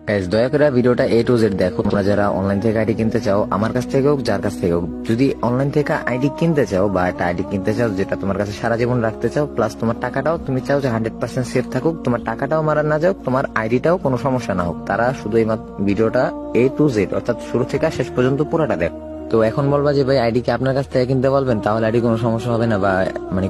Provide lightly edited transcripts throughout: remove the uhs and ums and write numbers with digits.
Guys দয়া করে ভিডিওটা A to Z দেখো। তোমরা যারা অনলাইন থেকে আইডি কিনতে চাও, আমার কাছ থেকে হোক যার কাছ থেকে হোক, যদি অনলাইন থেকে আইডি কিনতে চাও বা একটা আইডি কিনতে চাও যেটা তোমার কাছে সারা জীবন রাখতে চাও, প্লাস তোমার টাকাটাও তুমি চাও যে 100% সেফ থাকুক, তোমার টাকাটাও মারা না যাও, তোমার আইডিটাও কোনো সমস্যা না হোক, তারা শুধু এই ভিডিওটা A to Z অর্থাৎ শুরু থেকে শেষ পর্যন্ত পুরোটা দেখো। তো এখন বলবা যে ভাই আইডি কি আপনার কাছ থেকে কিনতে বলবেন, তাহলে আইডি কোনো সমস্যা হবে না, বা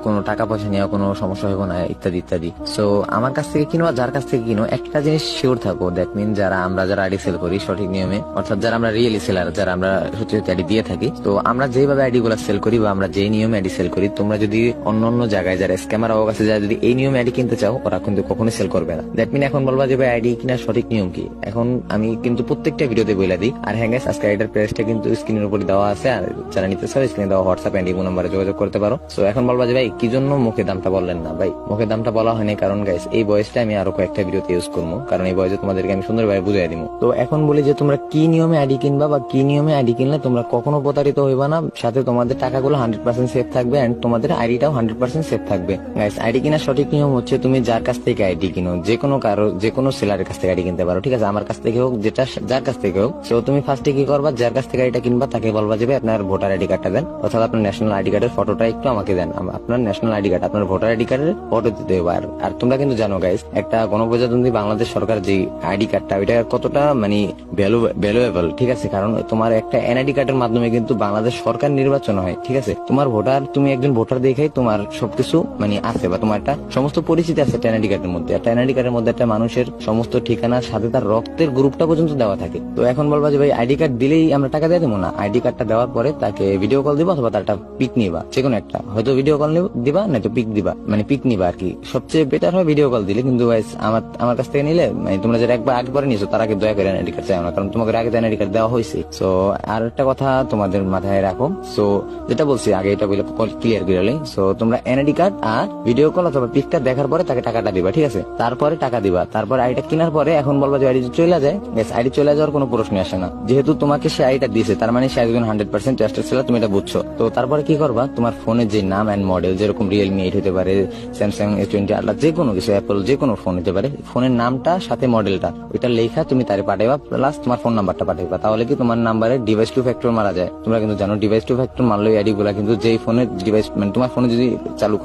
কোনো টাকা পয়সা নিয়ে কোনো সমস্যা হবে না, ইত্যাদি ইত্যাদি। সো আমার কাছ থেকে কিনো আর যার কাছ থেকে কিনো, একটা জিনিস শিওর থাকো, দ্যাট মিন আমরা যারা আইডি সেল করি সঠিক নিয়মে, অর্থাৎ যারা আমরা রিয়েলি সেলার, যারা আমরা সত্যি সত্যি আইডি দিয়ে থাকি, তো আমরা যেভাবে আইডি গুলা সেল করি বা আমরা যে নিয়মে আইডি সেল করি, তোমরা যদি অন্য জায়গায় যারা স্ক্যামার হওয়া গেছে যারা যদি এই নিয়মে আইডি কিনতে চাও, ওরা কিন্তু কখনোই সেল করবে না। দ্যাট মিন এখন বলবা যে ভাই আইডি কিনার সঠিক নিয়ম কি, এখন আমি কিন্তু প্রত্যেকটা ভিডিওতে বলে দিই। আর হ্যাঁ গাইস, আজকে আইডির প্রাইসটা কিন্তু স্ক্রিনের উপরে দেওয়া আছে, আর যারা নিতে চাও স্ক্রিনে দেওয়া হোয়াটসঅ্যাপ এন্ড ইমো নাম্বারে যোগাযোগ করতে পারো। সো এখন বলবা যে ভাই কি জন্য মুখে দামটা বললেন না, ভাই মুখে দামটা বলা হয়নি কারণ গাইস এই ভয়েসটা আমি আরো কয়েকটা ভিডিওতে ইউজ করবো, কারণ এই ভয়েসে তোমাদেরকে আমি সুন্দরভাবে বুঝিয়ে দিব। তো এখন বলি যে তোমরা কি নিয়মে আইডি কিনবা বা কি নিয়মে আইডি কিনলে তোমরা কখনো প্রতারিত হইবা না, সাথে তোমাদের টাকাগুলো 100% সেফ থাকবে এন্ড তোমাদের আইডিটাও 100% সেফ থাকবে। গাইস আইডি কেনার সঠিক নিয়ম হচ্ছে তুমি যার কাছ থেকে আইডি কিনো, যে কোনো সেলারের কাছ থেকে আইডি কিনতে পারো, ঠিক আছে, আমার কাছ থেকে হোক যেটা যার কাছ থেকে হোক। সো তুমি ফার্স্টে কি করবা, যার কাছ থেকে আইডিটা কিনবা তাকে বলবা যে আপনার ভোটার আইডি কার্ডটা দেন, অর্থাৎ আপনার ন্যাশনাল আইডি কার্ডের ফটোটা একটু আমাকে দেন, আপনার ন্যাশনাল আইডি কার্ড আপনার ভোটার আইডি কার্ডের ফটো দিতে হবে। আর তোমরা কিন্তু জানো গাইস, একটা গণপ্রজাতন্ত্রী বাংলাদেশ সরকার যে আইডি কার্ডটা, ওইটা কতটা ভ্যালুয়েবল, ঠিক আছে, কারণ তোমার একটা এনআইডি কার্ডের মাধ্যমে কিন্তু বাংলাদেশ সরকার নির্বাচন হয়, ঠিক আছে। তোমার ভোটার, তুমি একজন ভোটার দেখেই তোমার সবকিছু আছে, বা তোমার একটা সমস্ত পরিচিতি আছে এনআইডি কার্ডের মধ্যে। একটা এনআইডি কার্ডের মধ্যে একটা মানুষের সমস্ত ঠিকানার সাথে তার রক্তের গ্রুপটা পর্যন্ত দেওয়া থাকে। তো এখন বলবা যে ভাই আইডি কার্ড দিলেই আমরা টাকা দিয়ে দেবো না, আইডি কার্ডটা দেওয়ার পরে তাকে ভিডিও কল দিবা অথবা তার একটা পিক নিবা, যে কোনো একটা, হয়তো ভিডিও কল দিবা নয়তো পিক দিবা, পিক নিবা আর কি। সবচেয়ে বেটার হয় ভিডিও কল দিলে, কিন্তু আমার কাছ থেকে নিলে তোমরা যারা একবার আগে পরে নিয়েছো তারা আগে দয়া করে এনআইডি কার্ড চাও না, কারণ তোমাকে আগে এনআইডি কার্ড দেওয়া হয়েছে। সো আর একটা কথা তোমাদের মাথায় রাখো, সো যেটা বলছি আগে এটা বলে ক্লিয়ার করে। সো তোমরা এনআইডি কার্ড আর ভিডিও কল অথবা পিকটা দেখার পরে তাকে টাকাটা দিবা, ঠিক আছে, তারপরে টাকা দিবা, তারপরে আইডিটা কেনার পরে এখন বলবা যে আইডি চলে যায়, আইডি চলে যাওয়ার কোনো প্রশ্ন আসে না, যেহেতু তোমাকে সে আইডিটা দিয়েছে তার মানে সে একজন 100% ট্রাস্টেড সেলার, তুমি এটা বুঝছো। তো তারপরে কি করবা, তোমার ফোনের যে নাম এন্ড মডেল, যেরকম রিয়েলমি 8 হতে পারে, স্যামসাং S20 আল্লাহ, যে কোনো কিছু, অ্যাপল, যে কোনো ফোন হতে পারে, ফোনের নামটা সাথে মডেলটা ওইটা লেখা তুমি তারে পাঠাইবা, প্লাস তোমার ফোন নাম্বারটা পাঠাইবা, তাহলে কি তোমার নাম্বারে ডিভাইস টু ফ্যাক্টর মারা যায়। তোমরা কিন্তু জানো ডিভাইস টু ফ্যাক্টর মারলে আইডি গুলা কিন্তু যেই ফোনের ডিভাইস, তোমার ফোনে যদি চালু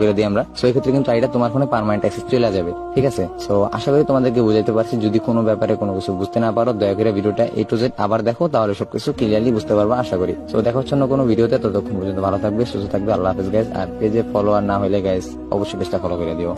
করে দিই আমরা, সেই ক্ষেত্রে কিন্তু আইডিটা তোমার ফোনে পার্মানেন্ট অ্যাক্সেস চলে যাবে, ঠিক আছে। সো আশা করি তোমাদেরকে বুঝাইতে পারছি। যদি কোনো ব্যাপারে কোনো কিছু বুঝতে না পারো, দয়া করে ভিডিওটা A to Z আবার দেখো, তাহলে সবকিছু ক্লিয়ারলি বুঝতে পারবো আশা করি। সো দেখা হচ্ছে অন্য কোনো ভিডিওতে, ততক্ষণ পর্যন্ত ভালো থাকবে, সুস্থ থাকবে, আল্লাহ হাফেজ গাইস। আর পেজে ফলোয়ার না হলে গাইস অবশ্যই পেজটা ফলো করে দিও।